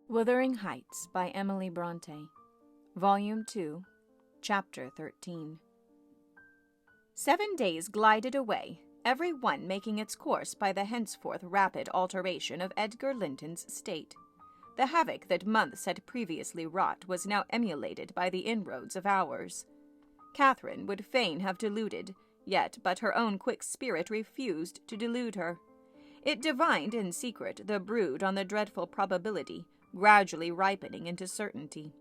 Wuthering Heights by Emily Brontë, Volume 2, Chapter 13. 7 days glided away, every one making its course by the henceforth rapid alteration of Edgar Linton's state. The havoc that months had previously wrought was now emulated by the inroads of hours. Catherine would fain have deluded, yet but her own quick spirit refused to delude her. It divined in secret the brood on the dreadful probability, gradually ripening into certainty.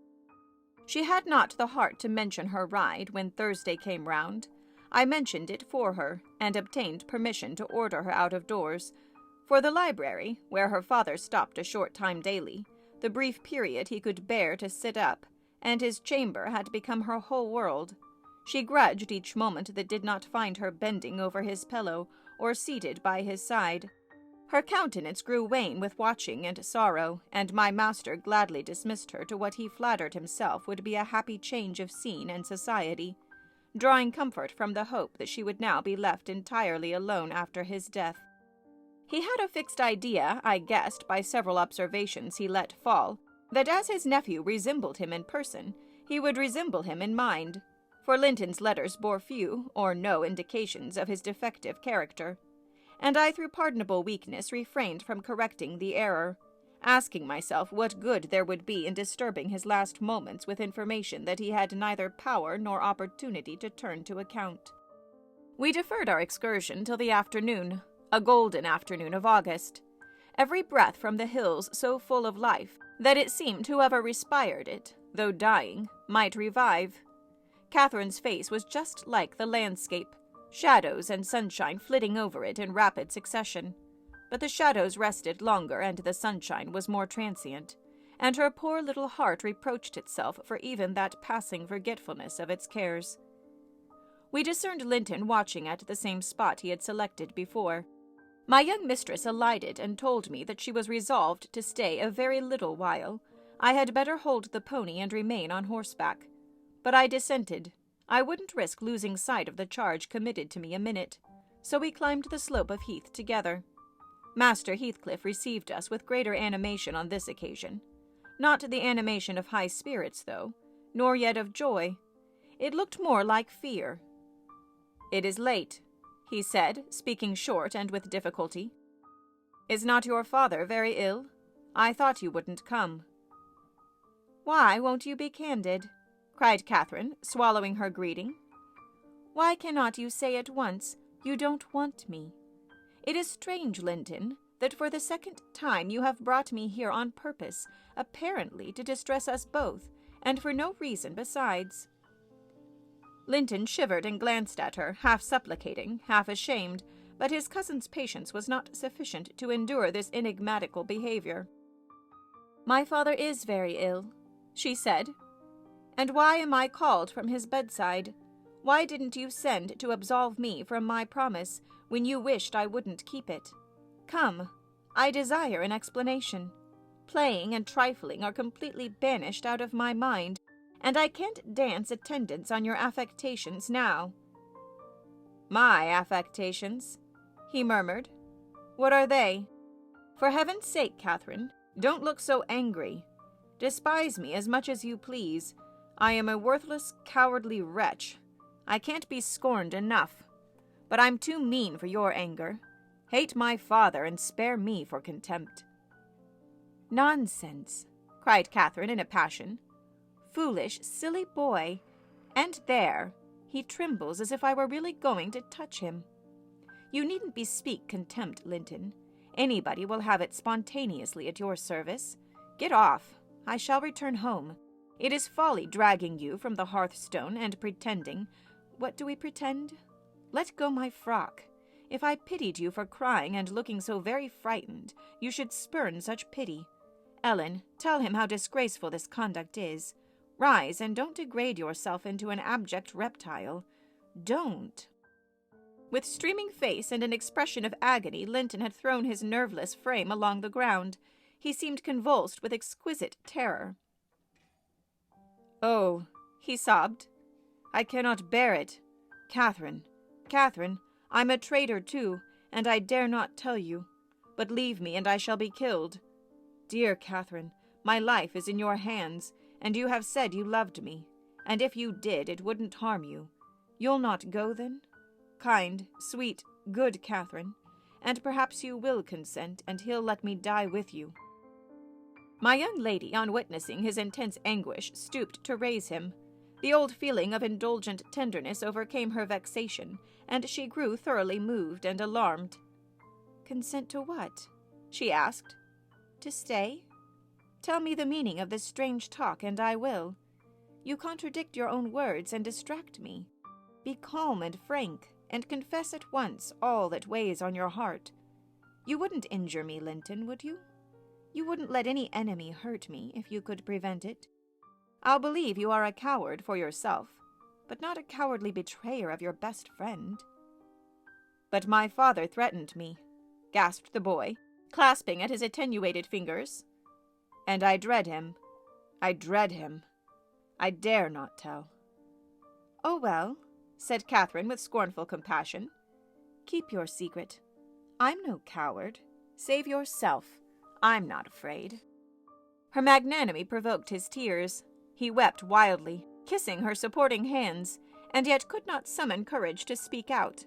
She had not the heart to mention her ride when Thursday came round. I mentioned it for her, and obtained permission to order her out of doors. For the library, where her father stopped a short time daily, the brief period he could bear to sit up, and his chamber had become her whole world. She grudged each moment that did not find her bending over his pillow, or seated by his side. Her countenance grew wan with watching and sorrow, and my master gladly dismissed her to what he flattered himself would be a happy change of scene and society, drawing comfort from the hope that she would now be left entirely alone after his death. He had a fixed idea, I guessed by several observations he let fall, that as his nephew resembled him in person, he would resemble him in mind, for Linton's letters bore few or no indications of his defective character, and I through pardonable weakness refrained from correcting the error, asking myself what good there would be in disturbing his last moments with information that he had neither power nor opportunity to turn to account. We deferred our excursion till the afternoon, a golden afternoon of August. Every breath from the hills so full of life that it seemed whoever respired it, though dying, might revive. Catherine's face was just like the landscape, shadows and sunshine flitting over it in rapid succession. But the shadows rested longer and the sunshine was more transient, and her poor little heart reproached itself for even that passing forgetfulness of its cares. We discerned Linton watching at the same spot he had selected before. My young mistress alighted and told me that she was resolved to stay a very little while. I had better hold the pony and remain on horseback. But I dissented. I wouldn't risk losing sight of the charge committed to me a minute, so we climbed the slope of heath together. Master Heathcliff received us with greater animation on this occasion. Not the animation of high spirits, though, nor yet of joy. It looked more like fear. "It is late," he said, speaking short and with difficulty. "Is not your father very ill? I thought you wouldn't come." "Why won't you be candid?" cried Catherine, swallowing her greeting. "Why cannot you say at once you don't want me? It is strange, Linton, that for the second time you have brought me here on purpose, apparently to distress us both, and for no reason besides." Linton shivered and glanced at her, half supplicating, half ashamed, but his cousin's patience was not sufficient to endure this enigmatical behavior. "My father is very ill," she said. "And why am I called from his bedside? Why didn't you send to absolve me from my promise when you wished I wouldn't keep it? Come, I desire an explanation. Playing and trifling are completely banished out of my mind, and I can't dance attendance on your affectations now." "My affectations?" he murmured. "What are they? For heaven's sake, Catherine, don't look so angry. Despise me as much as you please. I am a worthless, cowardly wretch. I can't be scorned enough. But I'm too mean for your anger. Hate my father and spare me for contempt." "Nonsense," cried Catherine in a passion. "Foolish, silly boy. And there, he trembles as if I were really going to touch him. You needn't bespeak contempt, Linton. Anybody will have it spontaneously at your service. Get off. I shall return home. It is folly dragging you from the hearthstone and pretending— what do we pretend? Let go my frock. If I pitied you for crying and looking so very frightened, you should spurn such pity. Ellen, tell him how disgraceful this conduct is. Rise, and don't degrade yourself into an abject reptile. Don't." With streaming face and an expression of agony, Linton had thrown his nerveless frame along the ground. He seemed convulsed with exquisite terror. "Oh," he sobbed, "I cannot bear it. Catherine, Catherine, I'm a traitor too, and I dare not tell you. But leave me and I shall be killed. Dear Catherine, My life is in your hands, and you have said you loved me, and if you did, it wouldn't harm you. You'll not go, then? Kind, sweet, good Catherine, and perhaps you will consent, and he'll let me die with you." My young lady, on witnessing his intense anguish, stooped to raise him. The old feeling of indulgent tenderness overcame her vexation, and she grew thoroughly moved and alarmed. "Consent to what?" she asked. "To stay? Tell me the meaning of this strange talk, and I will. You contradict your own words and distract me. Be calm and frank, and confess at once all that weighs on your heart. You wouldn't injure me, Linton, would you? You wouldn't let any enemy hurt me if you could prevent it. I'll believe you are a coward for yourself, but not a cowardly betrayer of your best friend." "But my father threatened me," gasped the boy, clasping at his attenuated fingers. "And I dread him. I dread him. I dare not tell." "Oh, well," said Catherine with scornful compassion. "Keep your secret. I'm no coward. Save yourself. I'm not afraid." Her magnanimity provoked his tears. He wept wildly, kissing her supporting hands, and yet could not summon courage to speak out.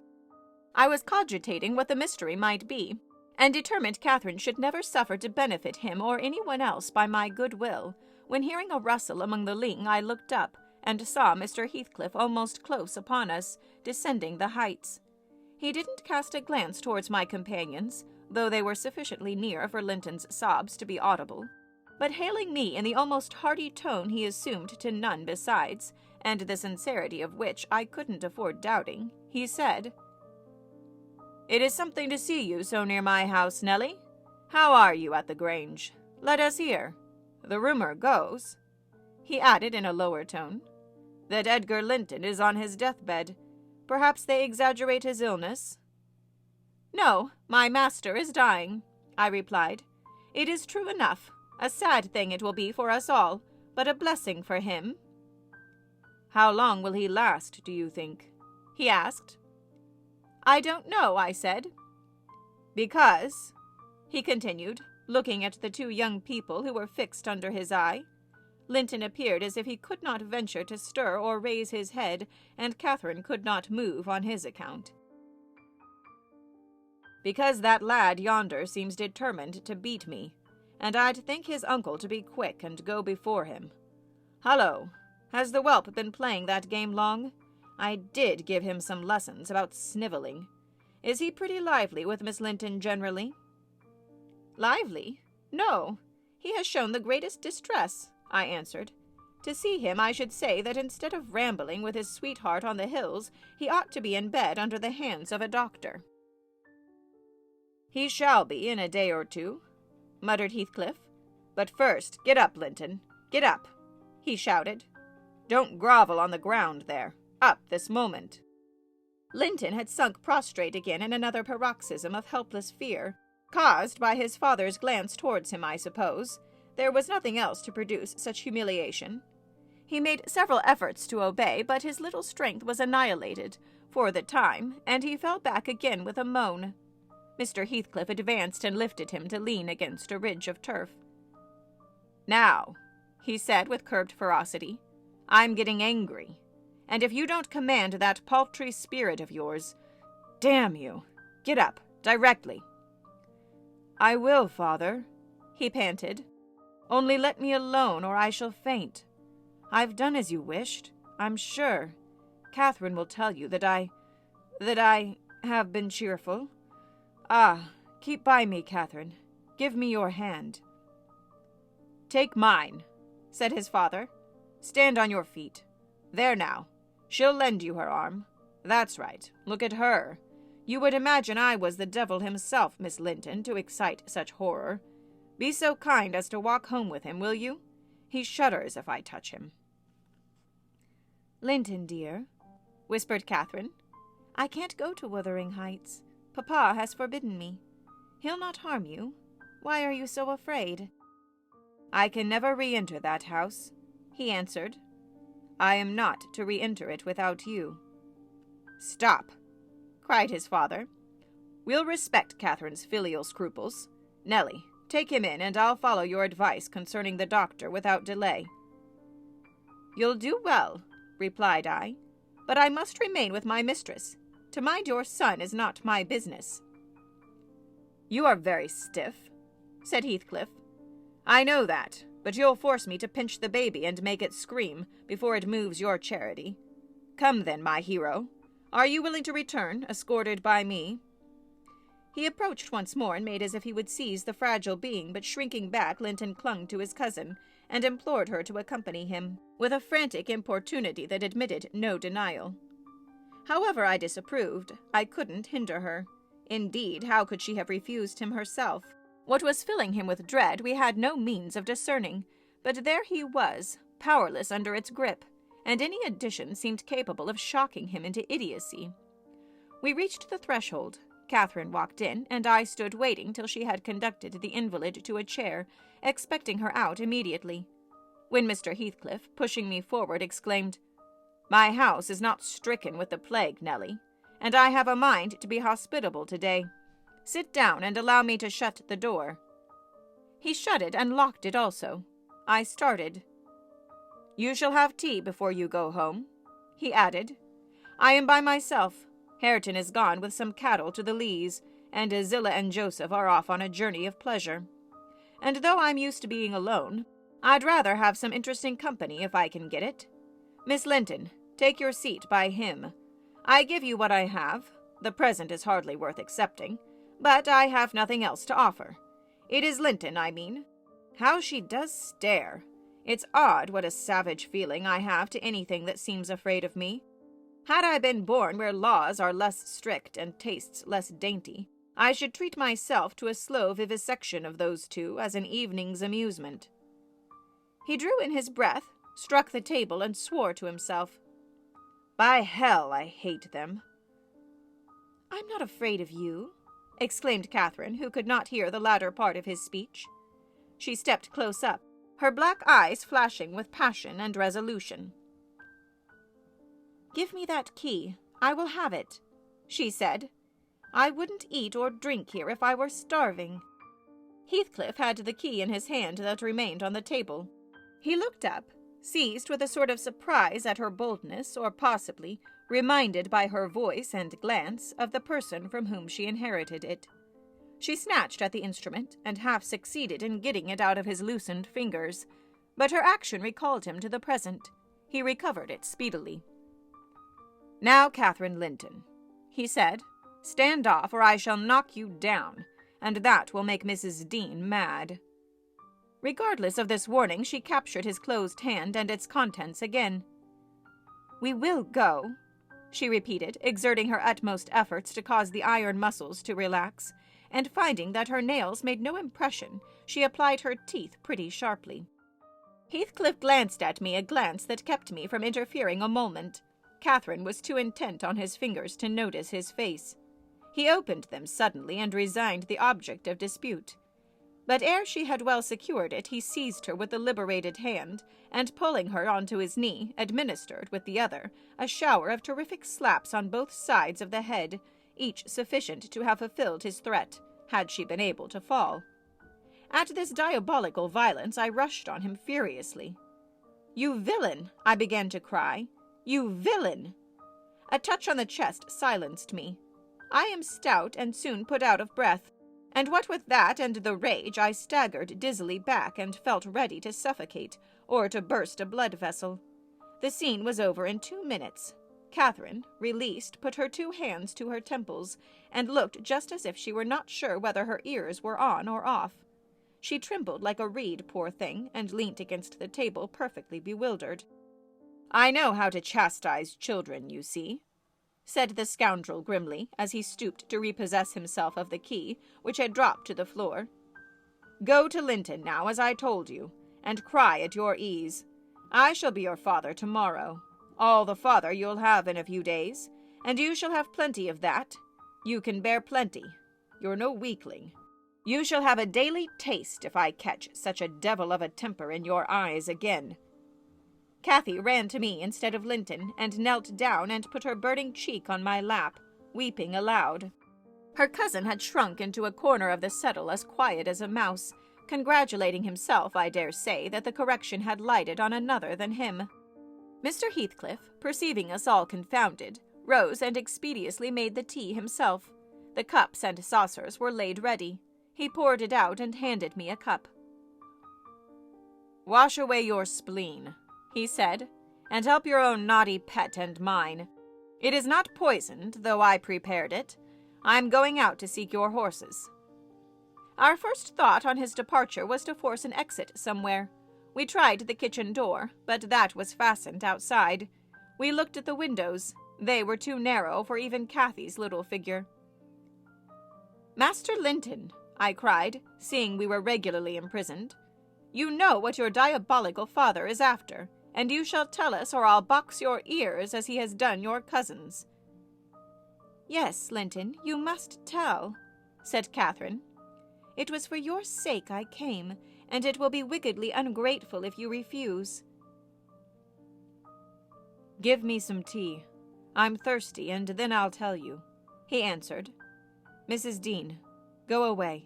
I was cogitating what the mystery might be, and determined Catherine should never suffer to benefit him or anyone else by my goodwill, when hearing a rustle among the ling I looked up and saw Mr. Heathcliff almost close upon us, descending the heights. He didn't cast a glance towards my companions, though they were sufficiently near for Linton's sobs to be audible, but hailing me in the almost hearty tone he assumed to none besides, and the sincerity of which I couldn't afford doubting, he said, "It is something to see you so near my house, Nellie. How are you at the Grange? Let us hear. The rumor goes," he added in a lower tone, "that Edgar Linton is on his deathbed. Perhaps they exaggerate his illness?" "No, my master is dying," I replied. "It is true enough. A sad thing it will be for us all, but a blessing for him." "How long will he last, do you think?" he asked. "I don't know," I said. "Because," he continued, looking at the two young people who were fixed under his eye. Linton appeared as if he could not venture to stir or raise his head, and Catherine could not move on his account. "Because that lad yonder seems determined to beat me, and I'd think his uncle to be quick and go before him. Hullo, has the whelp been playing that game long? I did give him some lessons about snivelling. Is he pretty lively with Miss Linton generally?" "Lively? No. He has shown the greatest distress," I answered. "To see him, I should say that instead of rambling with his sweetheart on the hills, he ought to be in bed under the hands of a doctor." "He shall be in a day or two," muttered Heathcliff. "But first, get up, Linton. Get up," he shouted. "Don't grovel on the ground there. Up this moment." Linton had sunk prostrate again in another paroxysm of helpless fear, caused by his father's glance towards him, I suppose. There was nothing else to produce such humiliation. He made several efforts to obey, but his little strength was annihilated, for the time, and he fell back again with a moan. Mr. Heathcliff advanced and lifted him to lean against a ridge of turf. "Now," he said with curbed ferocity, "I'm getting angry, and if you don't command that paltry spirit of yours, damn you, get up, directly." "I will, father," he panted. "Only let me alone, or I shall faint. I've done as you wished, I'm sure. Catherine will tell you that I have been cheerful. Ah, keep by me, Catherine. Give me your hand." "Take mine," said his father. "Stand on your feet. There now. She'll lend you her arm. That's right. Look at her. You would imagine I was the devil himself, Miss Linton, to excite such horror. Be so kind as to walk home with him, will you? He shudders if I touch him." "Linton, dear," whispered Catherine, "I can't go to Wuthering Heights. Papa has forbidden me. He'll not harm you. Why are you so afraid?" "I can never re-enter that house," he answered. "I am not to re-enter it without you." "Stop!" cried his father. "We'll respect Catherine's filial scruples. Nellie, Take him in, and I'll follow your advice concerning the doctor without delay." "You'll do well," replied I, "but I must remain with my mistress. To mind your son is not my business." "You are very stiff," said Heathcliff. "I know that, but you'll force me to pinch the baby and make it scream before it moves your charity. Come then, my hero. Are you willing to return, escorted by me?" He approached once more and made as if he would seize the fragile being, but shrinking back, Linton clung to his cousin and implored her to accompany him, with a frantic importunity that admitted no denial. However I disapproved, I couldn't hinder her. Indeed, how could she have refused him herself? What was filling him with dread we had no means of discerning, but there he was, powerless under its grip, and any addition seemed capable of shocking him into idiocy. We reached the threshold. Catherine walked in, and I stood waiting till she had conducted the invalid to a chair, expecting her out immediately, when Mr. Heathcliff, pushing me forward, exclaimed, "My house is not stricken with the plague, Nelly, and I have a mind to be hospitable today. Sit down and allow me to shut the door." He shut it and locked it also. I started. "You shall have tea before you go home," he added. "I am by myself. Hareton is gone with some cattle to the Leas, and Zillah and Joseph are off on a journey of pleasure. And though I'm used to being alone, I'd rather have some interesting company if I can get it. Miss Linton, take your seat by him. I give you what I have. The present is hardly worth accepting, but I have nothing else to offer. It is Linton, I mean. How she does stare! It's odd what a savage feeling I have to anything that seems afraid of me. Had I been born where laws are less strict and tastes less dainty, I should treat myself to a slow vivisection of those two as an evening's amusement." He drew in his breath, struck the table, and swore to himself. "By hell, I hate them." "I'm not afraid of you," exclaimed Catherine, who could not hear the latter part of his speech. She stepped close up, her black eyes flashing with passion and resolution. "Give me that key. I will have it," she said. "I wouldn't eat or drink here if I were starving." Heathcliff had the key in his hand that remained on the table. He looked up, seized with a sort of surprise at her boldness, or possibly reminded by her voice and glance of the person from whom she inherited it. She snatched at the instrument, and half succeeded in getting it out of his loosened fingers, but her action recalled him to the present. He recovered it speedily. "Now, Catherine Linton," he said, "stand off, or I shall knock you down, and that will make Mrs. Dean mad." Regardless of this warning, she captured his closed hand and its contents again. "We will go," she repeated, exerting her utmost efforts to cause the iron muscles to relax, and finding that her nails made no impression, she applied her teeth pretty sharply. Heathcliff glanced at me a glance that kept me from interfering a moment. Catherine was too intent on his fingers to notice his face. He opened them suddenly and resigned the object of dispute. But ere she had well secured it, he seized her with the liberated hand, and pulling her onto his knee, administered, with the other, a shower of terrific slaps on both sides of the head, each sufficient to have fulfilled his threat, had she been able to fall. At this diabolical violence I rushed on him furiously. "You villain!" I began to cry. "You villain!" A touch on the chest silenced me. I am stout and soon put out of breath, and what with that and the rage, I staggered dizzily back and felt ready to suffocate, or to burst a blood vessel. The scene was over in 2 minutes. Catherine, released, put her 2 hands to her temples, and looked just as if she were not sure whether her ears were on or off. She trembled like a reed, poor thing, and leant against the table perfectly bewildered. "I know how to chastise children, you see," said the scoundrel grimly, as he stooped to repossess himself of the key, which had dropped to the floor. "Go to Linton now, as I told you, and cry at your ease. I shall be your father tomorrow. All the father you'll have in a few days, and you shall have plenty of that. You can bear plenty. You're no weakling. You shall have a daily taste if I catch such a devil of a temper in your eyes again." Cathy ran to me instead of Linton, and knelt down and put her burning cheek on my lap, weeping aloud. Her cousin had shrunk into a corner of the settle as quiet as a mouse, congratulating himself, I dare say, that the correction had lighted on another than him. Mr. Heathcliff, perceiving us all confounded, rose and expeditiously made the tea himself. The cups and saucers were laid ready. He poured it out and handed me a cup. "Wash away your spleen," he said, "and help your own naughty pet and mine. It is not poisoned, though I prepared it. I am going out to seek your horses." Our first thought on his departure was to force an exit somewhere. We tried the kitchen door, but that was fastened outside. We looked at the windows. They were too narrow for even Cathy's little figure. "Master Linton," I cried, seeing we were regularly imprisoned, "you know what your diabolical father is after, and you shall tell us or I'll box your ears as he has done your cousins." "Yes, Linton, you must tell," said Catherine. "It was for your sake I came, and it will be wickedly ungrateful if you refuse." "Give me some tea. I'm thirsty, and then I'll tell you," he answered. "Mrs. Dean, go away.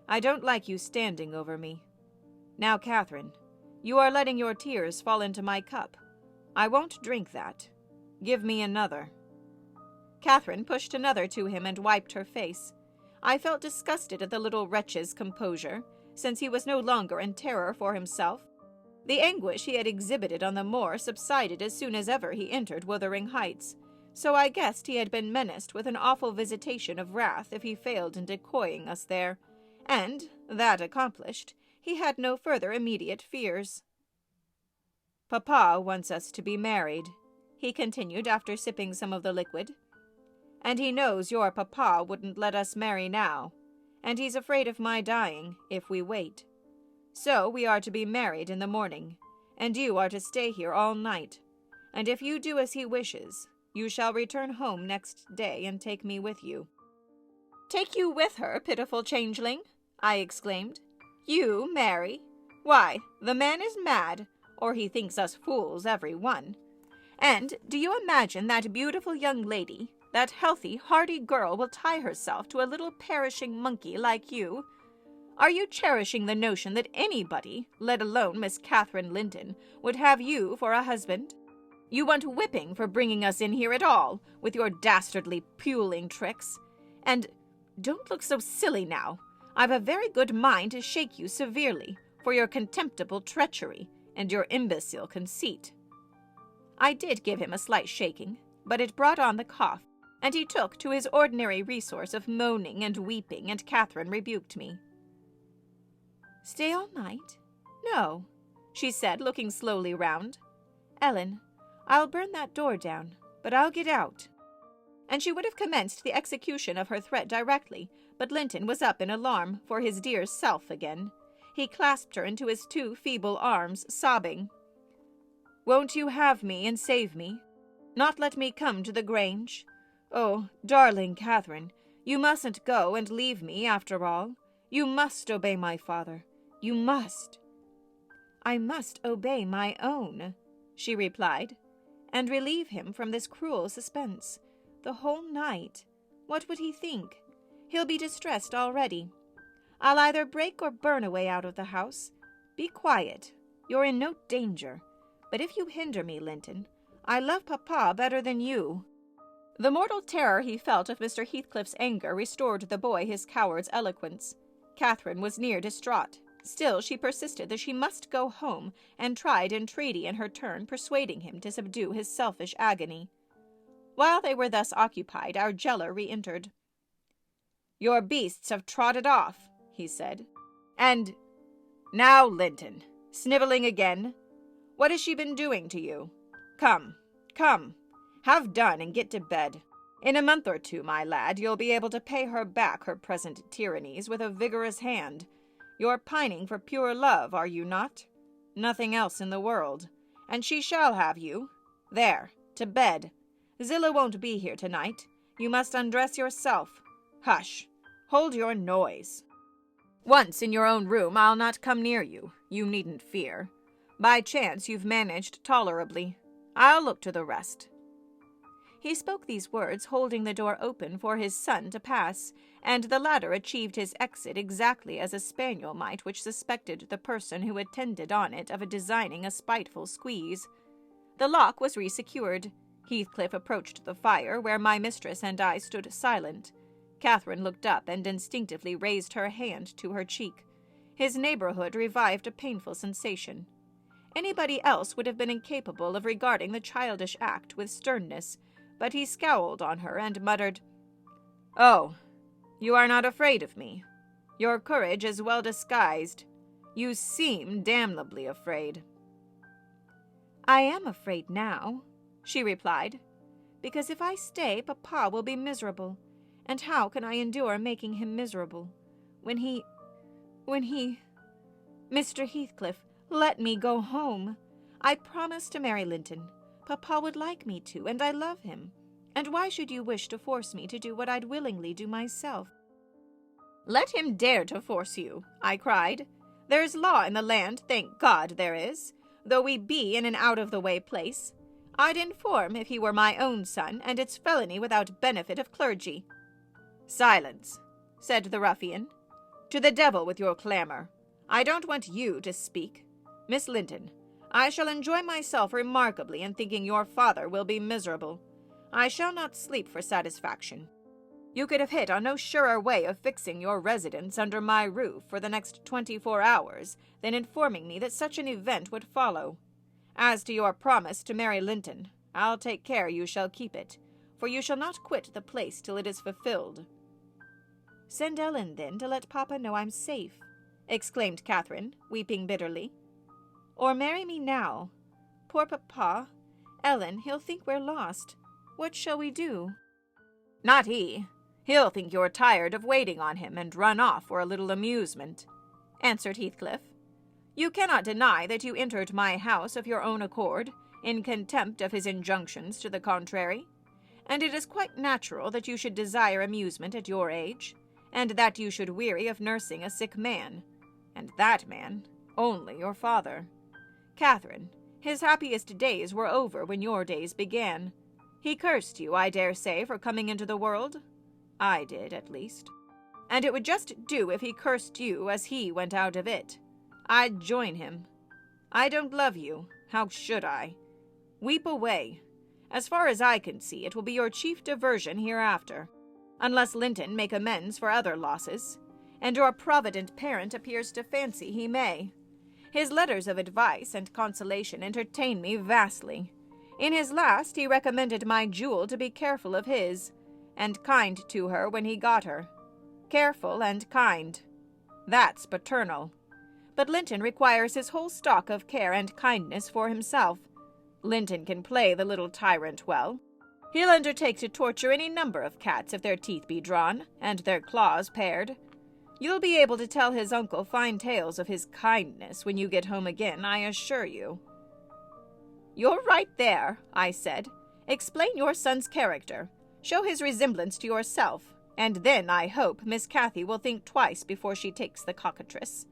I don't like you standing over me. Now, Catherine, you are letting your tears fall into my cup. I won't drink that. Give me another." Catherine pushed another to him and wiped her face. I felt disgusted at the little wretch's composure, since he was no longer in terror for himself. The anguish he had exhibited on the moor subsided as soon as ever he entered Wuthering Heights, so I guessed he had been menaced with an awful visitation of wrath if he failed in decoying us there, and, that accomplished, he had no further immediate fears. "Papa wants us to be married," he continued after sipping some of the liquid. "And he knows your papa wouldn't let us marry now, and he's afraid of my dying if we wait. So we are to be married in the morning, and you are to stay here all night, and if you do as he wishes, you shall return home next day and take me with you." "Take you with her, pitiful changeling?" I exclaimed. "You marry? Why, the man is mad, or he thinks us fools every one. And do you imagine that beautiful young lady, that healthy, hardy girl, will tie herself to a little perishing monkey like you? Are you cherishing the notion that anybody, let alone Miss Catherine Linton, would have you for a husband? You want whipping for bringing us in here at all, with your dastardly puling tricks. And don't look so silly now. I've a very good mind to shake you severely for your contemptible treachery and your imbecile conceit." I did give him a slight shaking, but it brought on the cough, and he took to his ordinary resource of moaning and weeping, and Catherine rebuked me. "Stay all night? No," she said, looking slowly round. "Ellen, I'll burn that door down, but I'll get out." And she would have commenced the execution of her threat directly, but Linton was up in alarm for his dear self again. He clasped her into his two feeble arms, sobbing. "Won't you have me and save me? Not let me come to the Grange? Oh, darling Catherine, you mustn't go and leave me after all. You must obey my father. You must." "I must obey my own," she replied, "and relieve him from this cruel suspense. The whole night. What would he think? He'll be distressed already. I'll either break or burn a way out of the house. Be quiet. You're in no danger. But if you hinder me, Linton, I love Papa better than you." The mortal terror he felt of Mr. Heathcliff's anger restored the boy his coward's eloquence. Catherine was near distraught. Still she persisted that she must go home, and tried entreaty in her turn, persuading him to subdue his selfish agony. While they were thus occupied, our jailer re-entered. "Your beasts have trotted off," he said. "And now, Linton, snivelling again? What has she been doing to you? Come, come, have done and get to bed. In a month or two, my lad, you'll be able to pay her back her present tyrannies with a vigorous hand. You're pining for pure love, are you not? Nothing else in the world. And she shall have you. There, to bed. Zillah won't be here tonight. You must undress yourself. Hush, hold your noise. Once in your own room, I'll not come near you. You needn't fear. By chance, you've managed tolerably. I'll look to the rest." He spoke these words holding the door open for his son to pass, and the latter achieved his exit exactly as a spaniel might which suspected the person who attended on it of designing a spiteful squeeze. The lock was resecured. Heathcliff approached the fire, where my mistress and I stood silent. Catherine looked up and instinctively raised her hand to her cheek. His neighborhood revived a painful sensation. Anybody else would have been incapable of regarding the childish act with sternness, but he scowled on her and muttered, "Oh, you are not afraid of me. Your courage is well disguised. You seem damnably afraid." "I am afraid now," she replied, "because if I stay, Papa will be miserable, and how can I endure making him miserable? When he... Mr. Heathcliff, let me go home. I promised to marry Linton. Papa would like me to, and I love him. And why should you wish to force me to do what I'd willingly do myself?" "Let him dare to force you," I cried. "There's law in the land, thank God there is, though we be in an out-of-the-way place. I'd inform if he were my own son, and it's felony without benefit of clergy." "Silence," said the ruffian. "To the devil with your clamor. I don't want you to speak. Miss Linton, I shall enjoy myself remarkably in thinking your father will be miserable. I shall not sleep for satisfaction. You could have hit on no surer way of fixing your residence under my roof for the next 24 hours than informing me that such an event would follow. As to your promise to marry Linton, I'll take care you shall keep it, for you shall not quit the place till it is fulfilled." "Send Ellen, then, to let Papa know I'm safe," exclaimed Catherine, weeping bitterly. "Or marry me now. Poor Papa. Ellen, he'll think we're lost. What shall we do?" "Not he. He'll think you're tired of waiting on him and run off for a little amusement," answered Heathcliff. "You cannot deny that you entered my house of your own accord, in contempt of his injunctions to the contrary, and it is quite natural that you should desire amusement at your age, and that you should weary of nursing a sick man, and that man only your father. Catherine, his happiest days were over when your days began. He cursed you, I dare say, for coming into the world. I did, at least. And it would just do if he cursed you as he went out of it. I'd join him. I don't love you. How should I? Weep away. As far as I can see, it will be your chief diversion hereafter, unless Linton make amends for other losses, and your provident parent appears to fancy he may. His letters of advice and consolation entertain me vastly. In his last he recommended my Jewel to be careful of his, and kind to her when he got her. Careful and kind. That's paternal. But Linton requires his whole stock of care and kindness for himself. Linton can play the little tyrant well. He'll undertake to torture any number of cats if their teeth be drawn, and their claws pared. You'll be able to tell his uncle fine tales of his kindness when you get home again, I assure you." "You're right there," I said. "Explain your son's character. Show his resemblance to yourself, and then, I hope, Miss Cathy will think twice before she takes the cockatrice."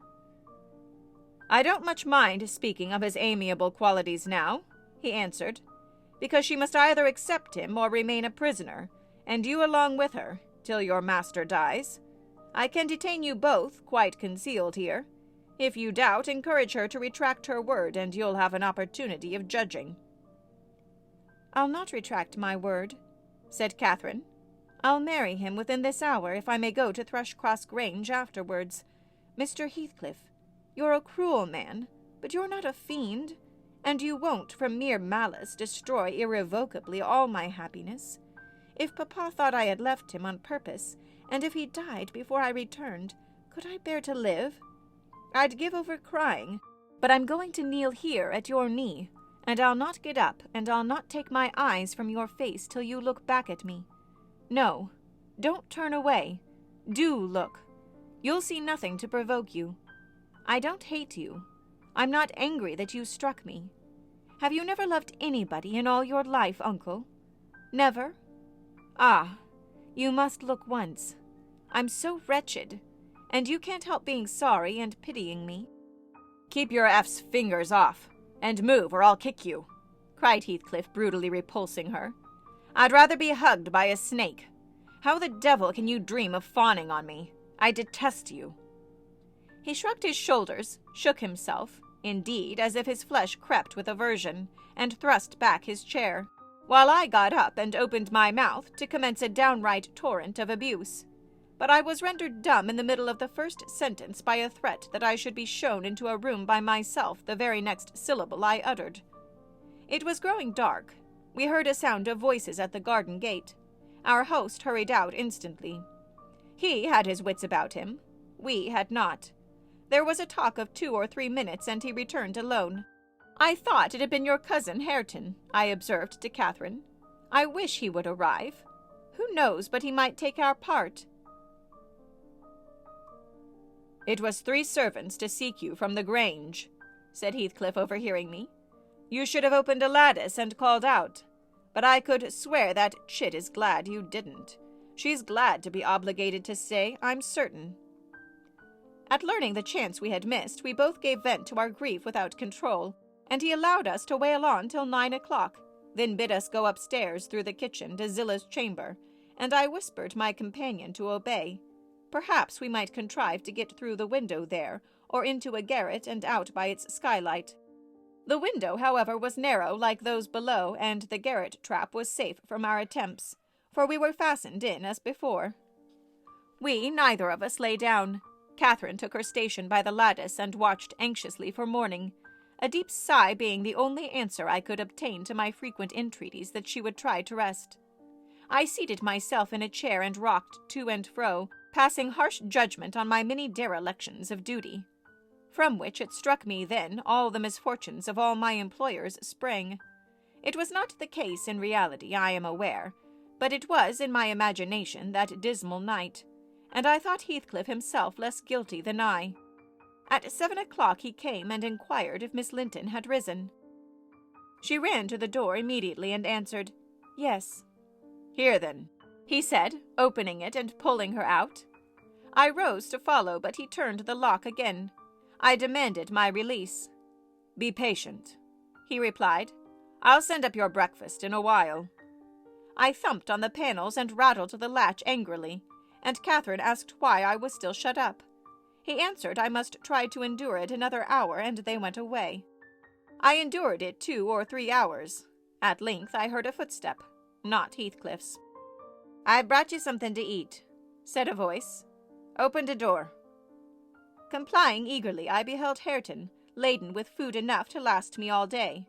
"I don't much mind speaking of his amiable qualities now," he answered, "because she must either accept him or remain a prisoner, and you along with her, till your master dies. I can detain you both, quite concealed here. If you doubt, encourage her to retract her word, and you'll have an opportunity of judging." "I'll not retract my word," said Catherine. "I'll marry him within this hour, if I may go to Thrushcross Grange afterwards. Mr. Heathcliff, you're a cruel man, but you're not a fiend, and you won't, from mere malice, destroy irrevocably all my happiness. If Papa thought I had left him on purpose, and if he died before I returned, could I bear to live? I'd give over crying, but I'm going to kneel here at your knee, and I'll not get up, and I'll not take my eyes from your face till you look back at me. No, don't turn away. Do look. You'll see nothing to provoke you. I don't hate you. I'm not angry that you struck me. Have you never loved anybody in all your life, Uncle? Never? Ah, you must look once. I'm so wretched, and you can't help being sorry and pitying me." "Keep your F's fingers off, and move or I'll kick you," cried Heathcliff, brutally repulsing her. I'd rather be hugged by a snake. How the devil can you dream of fawning on me? I detest you." He shrugged his shoulders, shook himself, indeed, as if his flesh crept with aversion, and thrust back his chair, while I got up and opened my mouth to commence a downright torrent of abuse. But I was rendered dumb in the middle of the first sentence by a threat that I should be shown into a room by myself the very next syllable I uttered. It was growing dark. We heard a sound of voices at the garden gate. Our host hurried out instantly. He had his wits about him. We had not. There was a talk of 2 or 3 minutes, and he returned alone. "I thought it had been your cousin Hareton," I observed to Catherine. "I wish he would arrive. Who knows but he might take our part?" "It was 3 servants to seek you from the Grange," said Heathcliff, overhearing me. "You should have opened a lattice and called out. But I could swear that chit is glad you didn't. She's glad to be obligated to stay, I'm certain." At learning the chance we had missed, we both gave vent to our grief without control, and he allowed us to wail on till 9 o'clock, then bid us go upstairs through the kitchen to Zilla's chamber, and I whispered my companion to obey. Perhaps we might contrive to get through the window there, or into a garret and out by its skylight. The window, however, was narrow like those below, and the garret trap was safe from our attempts, for we were fastened in as before. We, neither of us, lay down. Catherine took her station by the lattice and watched anxiously for morning, a deep sigh being the only answer I could obtain to my frequent entreaties that she would try to rest. I seated myself in a chair and rocked to and fro, passing harsh judgment on my many derelictions of duty, from which it struck me then all the misfortunes of all my employers sprang. It was not the case in reality, I am aware, but it was in my imagination that dismal night, and I thought Heathcliff himself less guilty than I. At 7 o'clock he came and inquired if Miss Linton had risen. She ran to the door immediately and answered, "Yes." "Here, then," he said, opening it and pulling her out. I rose to follow, but he turned the lock again. I demanded my release. "Be patient," he replied. "I'll send up your breakfast in a while." I thumped on the panels and rattled the latch angrily, and Catherine asked why I was still shut up. He answered I must try to endure it another hour, and they went away. I endured it 2 or 3 hours. At length I heard a footstep, not Heathcliff's. "I've brought you something to eat," said a voice. "Open the door." Complying eagerly, I beheld Hareton, laden with food enough to last me all day.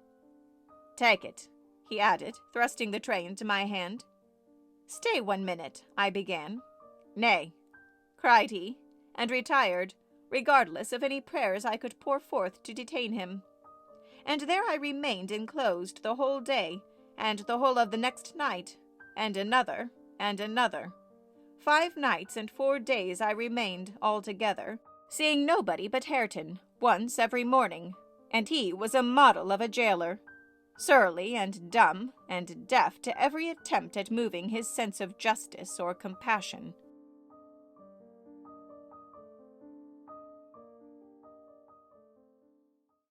"Take it," he added, thrusting the tray into my hand. "Stay 1 minute," I began. "Nay," cried he, and retired, regardless of any prayers I could pour forth to detain him. And there I remained enclosed the whole day, and the whole of the next night, and another, and another. 5 nights and 4 days I remained altogether, seeing nobody but Hareton, once every morning, and he was a model of a jailer, surly and dumb and deaf to every attempt at moving his sense of justice or compassion.